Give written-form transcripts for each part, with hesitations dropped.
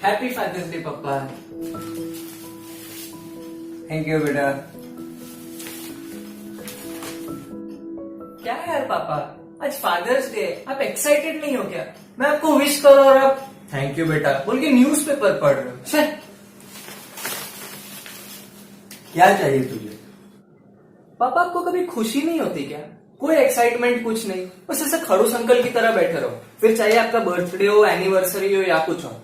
Happy father's day पापा। Thank you बेटा। क्या है यार पापा, आज फादर्स डे, आप एक्साइटेड नहीं हो क्या? मैं आपको विश करो और आप थैंक यू बेटा बोल के न्यूज़पेपर पढ़ रहे हो। छे! क्या चाहिए तुझे? पापा आपको कभी खुशी नहीं होती क्या? कोई एक्साइटमेंट कुछ नहीं, बस ऐसे खड़ूस अंकल की तरह बैठे रहो। फिर चाहे आपका बर्थडे हो, एनिवर्सरी हो या कुछ हो।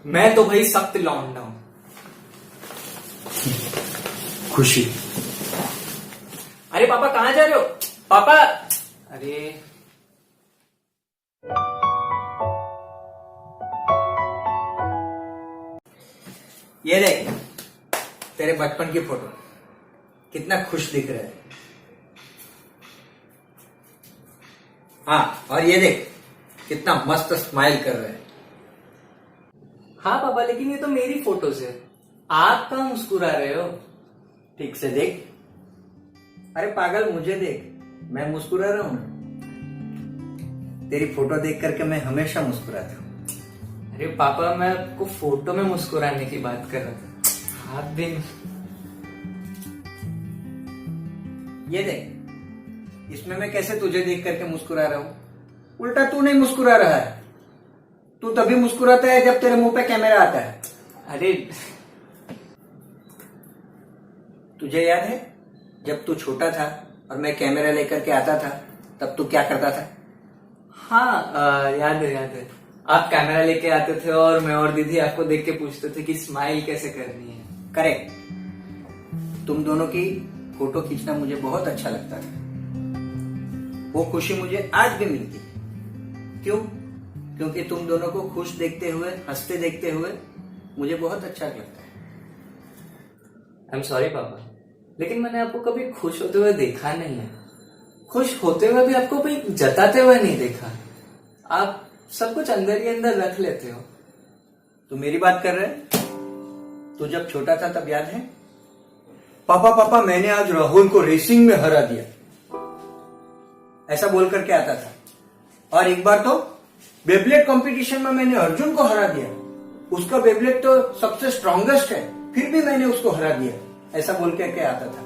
मैं तो भाई सख्त लौंडा हूं। खुशी। अरे पापा कहाँ जा रहे हो? पापा अरे ये देख तेरे बचपन की फोटो, कितना खुश दिख रहा है। हाँ, और ये देख कितना मस्त स्माइल कर रहा है। हाँ पापा, लेकिन ये तो मेरी फोटोज है, आप कहाँ मुस्कुरा रहे हो? ठीक से देख। अरे पागल, मुझे देख, मैं मुस्कुरा रहा हूं ना। तेरी फोटो देख करके मैं हमेशा मुस्कुराता हूँ। अरे पापा, मैं आपको फोटो में मुस्कुराने की बात कर रहा था, आप भी। ये देख, इसमें मैं कैसे तुझे देख करके मुस्कुरा रहा हूँ? उल्टा तू नहीं मुस्कुरा रहा है। तू तभी मुस्कुराता है जब तेरे मुंह पे कैमरा आता है। अरे तुझे याद है जब तू छोटा था और मैं कैमरा लेकर के आता था, तब तू क्या करता था? हाँ, याद है याद है। आप कैमरा लेके आते थे और मैं और दीदी आपको देख के पूछते थे कि स्माइल कैसे करनी है। करेक्ट। तुम दोनों की फोटो खींचना मुझे बहुत अच्छा लगता था। वो खुशी मुझे आज भी मिलती है। क्यों? क्योंकि तुम दोनों को खुश देखते हुए, हंसते देखते हुए मुझे बहुत अच्छा लगता है। आई एम सॉरी पापा, लेकिन मैंने आपको कभी खुश होते हुए देखा नहीं है। खुश होते हुए भी आपको कभी जताते हुए नहीं देखा। आप सब कुछ अंदर ही अंदर रख लेते हो। तू मेरी बात कर रहे है? तू जब छोटा था तब याद है? पापा पापा, मैंने आज राहुल को रेसिंग में हरा दिया, ऐसा बोल करके आता था। और एक बार तो बेब्लेड कंपटीशन में मैंने अर्जुन को हरा दिया। उसका बेब्लेड तो सबसे स्ट्रॉन्गेस्ट है, फिर भी मैंने उसको हरा दिया, ऐसा बोल करके आता था।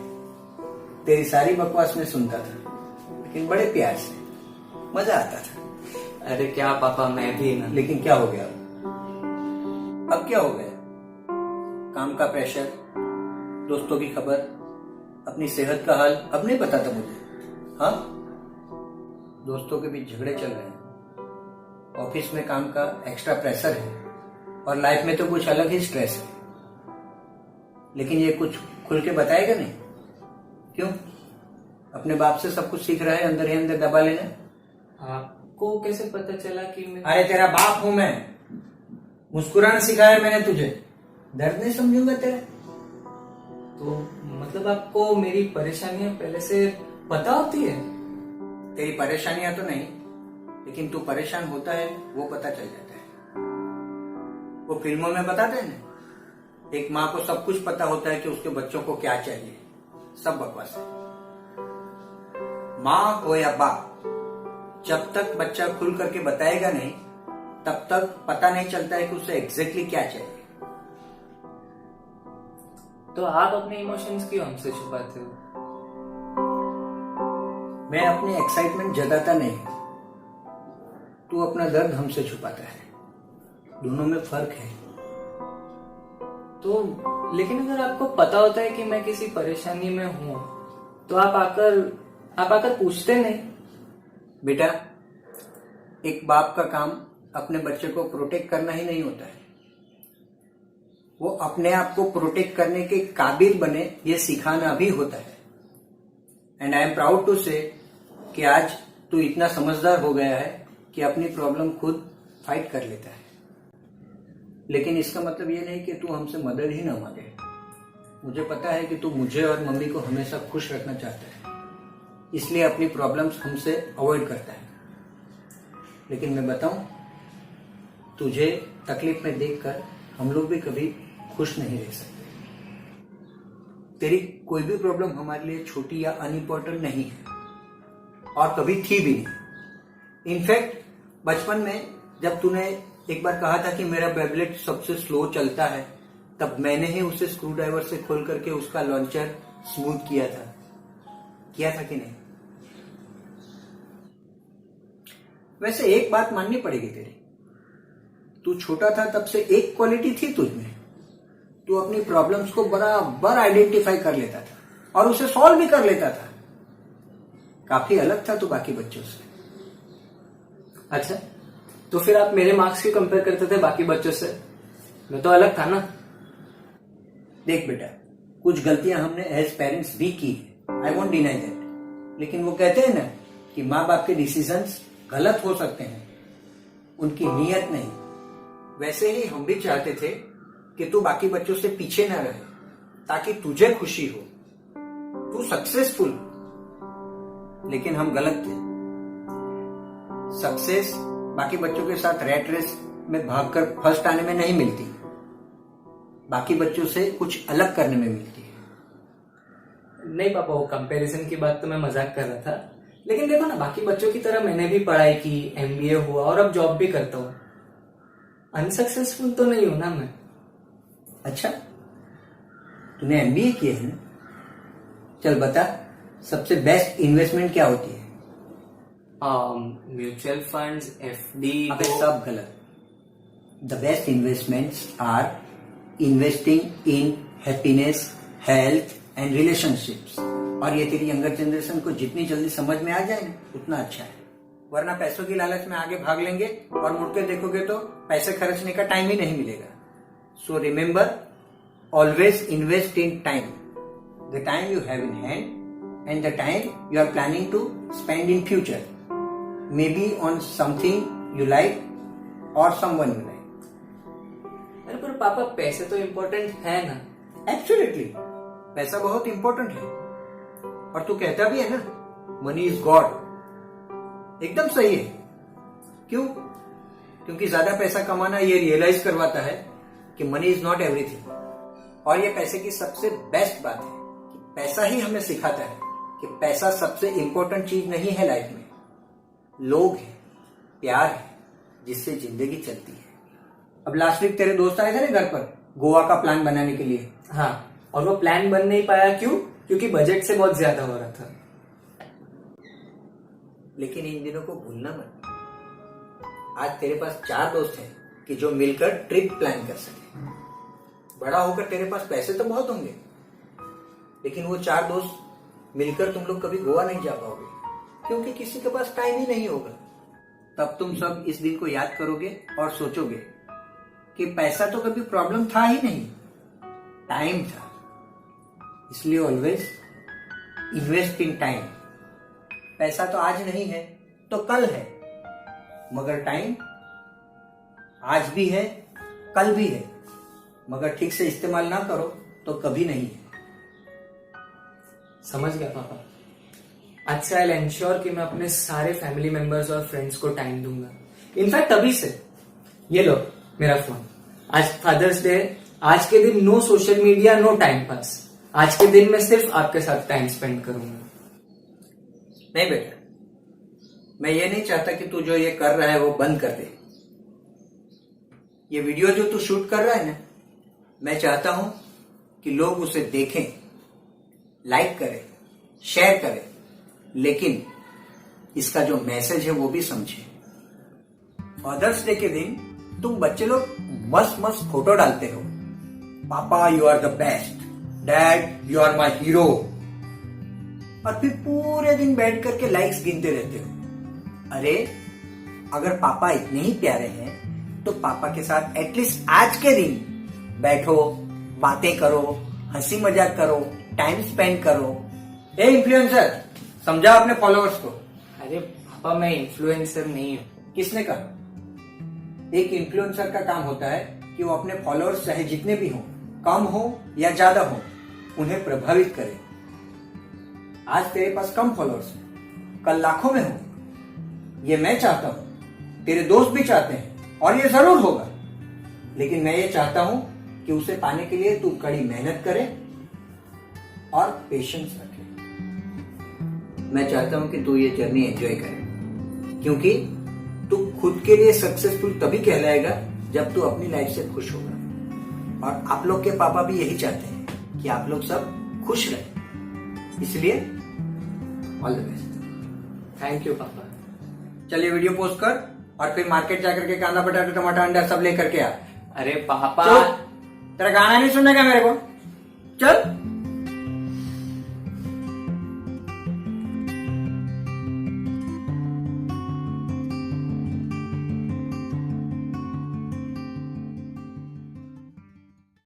तेरी सारी बकवास में सुनता था, लेकिन बड़े प्यार से, मजा आता था। अरे क्या पापा, मैं भी ना। लेकिन क्या हो गया अब क्या हो गया? काम का प्रेशर, दोस्तों की खबर, अपनी सेहत का हाल अब नहीं पता था मुझे। हाँ, दोस्तों के बीच झगड़े चल रहे हैं, ऑफिस में काम का एक्स्ट्रा प्रेशर है, और लाइफ में तो कुछ अलग ही स्ट्रेस है। लेकिन ये कुछ खुल के बताएगा नहीं। क्यों? अपने बाप से सब कुछ सीख रहा है, अंदर ही अंदर दबा लेना। आपको कैसे पता चला कि मैं? अरे तेरा बाप हूं मैं, मुस्कुराना सिखाया मैंने तुझे, दर्द नहीं समझूंगा तेरा? तो मतलब आपको मेरी परेशानियां पहले से पता होती है? तेरी परेशानियां तो नहीं, लेकिन तू परेशान होता है वो पता चल जाता है। वो फिल्मों में बताते हैं ना, एक माँ को सब कुछ पता होता है कि उसके बच्चों को क्या चाहिए। सब बकवास है। माँ हो या बाप, जब तक बच्चा खुल करके बताएगा नहीं, तब तक पता नहीं चलता है कि उसे एग्जैक्टली क्या चाहिए। तो आप अपने इमोशंस क्यों हमसे छुपाते हो? मैं अपनी एक्साइटमेंट जताता नहीं, तू अपना दर्द हमसे छुपाता है। दोनों में फर्क है। तो लेकिन अगर आपको पता होता है कि मैं किसी परेशानी में हूं, तो आप आकर पूछते नहीं? बेटा, एक बाप का काम अपने बच्चे को प्रोटेक्ट करना ही नहीं होता है। वो अपने आप को प्रोटेक्ट करने के काबिल बने, ये सिखाना भी होता है। And I am proud to say कि आज तू इतना समझदार हो गया है कि अपनी प्रॉब्लम खुद फाइट कर लेता है। लेकिन इसका मतलब ये नहीं कि तू हमसे मदद ही ना मांगे। मुझे पता है कि तू मुझे और मम्मी को हमेशा खुश रखना चाहता है, इसलिए अपनी प्रॉब्लम्स हमसे अवॉइड करता है। लेकिन मैं बताऊं, तुझे तकलीफ में देखकर हम लोग भी कभी खुश नहीं रह सकते। तेरी कोई भी प्रॉब्लम हमारे लिए छोटी या अनइम्पोर्टेंट नहीं है, और कभी थी भी नहीं। इनफैक्ट बचपन में जब तूने एक बार कहा था कि मेरा बेबलेट सबसे स्लो चलता है, तब मैंने ही उसे स्क्रू ड्राइवर से खोल करके उसका लॉन्चर स्मूथ किया था कि नहीं? वैसे एक बात माननी पड़ेगी तेरी, तू छोटा था तब से एक क्वालिटी थी तुझमें, तू अपनी प्रॉब्लम्स को बराबर आइडेंटिफाई कर लेता था और उसे सॉल्व भी कर लेता था। काफी अलग था तू बाकी बच्चों से। अच्छा, तो फिर आप मेरे मार्क्स क्यों कंपेयर करते थे बाकी बच्चों से? मैं तो अलग था ना। देख बेटा, कुछ गलतियां हमने एज पेरेंट्स भी की है, आई वोंट डिनाई दैट, लेकिन वो कहते हैं ना कि माँ बाप के डिसीजंस गलत हो सकते हैं, उनकी नीयत नहीं। वैसे ही हम भी चाहते थे कि तू बाकी बच्चों से पीछे ना रहे, ताकि तुझे खुशी हो, तू सक्सेसफुल हो, लेकिन हम गलत थे। सक्सेस बाकी बच्चों के साथ रैट रेस में भागकर फर्स्ट आने में नहीं मिलती, बाकी बच्चों से कुछ अलग करने में मिलती है। नहीं पापा, वो कंपैरिजन की बात तो मैं मजाक कर रहा था, लेकिन देखो ना, बाकी बच्चों की तरह मैंने भी पढ़ाई की, एमबीए हुआ और अब जॉब भी करता हूँ। अनसक्सेसफुल तो नहीं हूं ना मैं। अच्छा, तूने एमबीए किया है ना? चल बता, सबसे बेस्ट इन्वेस्टमेंट क्या होती है? Mutual funds, FD. अबे सब गलत। The best investments are investing in happiness, health and relationships. और ये तेरी यंगर जनरेशन को जितनी जल्दी समझ में आ जाए ना, उतना अच्छा है। वरना पैसों की लालच में आगे भाग लेंगे और मुड़ के देखोगे तो पैसे खर्चने का टाइम ही नहीं मिलेगा। So remember, always invest in time, the time you have in hand and the time you are planning to spend in future, maybe on something you like और समवन यू लाइक। अरे पर पापा, पैसे तो important है ना। Absolutely, पैसा बहुत इंपॉर्टेंट है, और तू कहता भी है ना, मनी इज गॉड। एकदम सही है। क्यों? क्योंकि ज्यादा पैसा कमाना ये रियलाइज करवाता है कि मनी इज नॉट एवरीथिंग। और ये पैसे की सबसे बेस्ट बात है कि पैसा ही हमें सिखाता है कि पैसा सबसे इंपॉर्टेंट चीज नहीं है लाइफ में। लोग हैं, प्यार है, जिससे जिंदगी चलती है। अब लास्ट वीक तेरे दोस्त आए थे ना घर पर गोवा का प्लान बनाने के लिए। हाँ, और वो प्लान बन नहीं पाया। क्यों? क्योंकि बजट से बहुत ज्यादा हो रहा था। लेकिन इन दिनों को भूलना मत, आज तेरे पास 4 दोस्त हैं कि जो मिलकर ट्रिप प्लान कर सके। बड़ा होकर तेरे पास पैसे तो बहुत होंगे, लेकिन वो 4 दोस्त मिलकर तुम लोग कभी गोवा नहीं जा पाओगे, क्योंकि किसी के पास टाइम ही नहीं होगा। तब तुम सब इस दिन को याद करोगे और सोचोगे कि पैसा तो कभी प्रॉब्लम था ही नहीं, टाइम था। इसलिए ऑलवेज इन्वेस्ट इन टाइम। पैसा तो आज नहीं है तो कल है, मगर टाइम आज भी है, कल भी है, मगर ठीक से इस्तेमाल ना करो तो कभी नहीं है। समझ गया पापा। अच्छा, आई विल एंश्योर कि मैं अपने सारे फैमिली मेंबर्स और फ्रेंड्स को टाइम दूंगा। इनफैक्ट अभी से ये लो मेरा फोन, आज फादर्स डे, आज के दिन no social media, no time pass. आज के दिन मैं सिर्फ आपके साथ टाइम स्पेंड करूंगा। नहीं बेटा, मैं ये नहीं चाहता कि तू जो ये कर रहा है वो बंद कर दे। ये वीडियो जो तू शूट कर रहा है ना, मैं चाहता हूं कि लोग उसे देखें, लाइक करें, शेयर करें, लेकिन इसका जो मैसेज है वो भी समझें। फादर्स डे के दिन तुम बच्चे लोग मस्त मस्त फोटो डालते हो, पापा you are the best, dad you are my hero, और फिर पूरे दिन बैठ करके लाइक्स गिनते रहते हो। अरे अगर पापा इतने ही प्यारे हैं तो पापा के साथ एटलीस्ट आज के दिन बैठो, बातें करो, हंसी मजाक करो, टाइम स्पेंड करो। ए इन्फ्लुएंसर, समझा अपने फॉलोअर्स को। अरे पापा, मैं इन्फ्लुएंसर नहीं हूँ। किसने कहा? एक इन्फ्लुएंसर का काम होता है कि वो अपने फॉलोअर्स चाहे जितने भी हों, कम हो या ज्यादा हो, उन्हें प्रभावित करे। आज तेरे पास कम फॉलोअर्स हैं, कल लाखों में हो। ये मैं चाहता हूं, तेरे दोस्त भी चाहते हैं, और ये जरूर होगा। लेकिन मैं ये चाहता हूं कि उसे पाने के लिए तू कड़ी मेहनत करे और पेशेंस रखे। मैं चाहता हूं कि तू ये जर्नी एंजॉय करे, क्योंकि तू खुद के लिए सक्सेसफुल तभी कहलाएगा जब तू अपनी लाइफ से खुश होगा। और आप लोग के पापा भी यही चाहते हैं कि आप लोग सब खुश रहें, इसलिए all the best. Thank you पापा। चलिए वीडियो पोस्ट कर और फिर मार्केट जाकर के कांदा पटाटा टमाटर अंडा सब लेकर के आ। अरे पापा, चल, तेरा गाना नहीं सुनने का मेरे को, चल।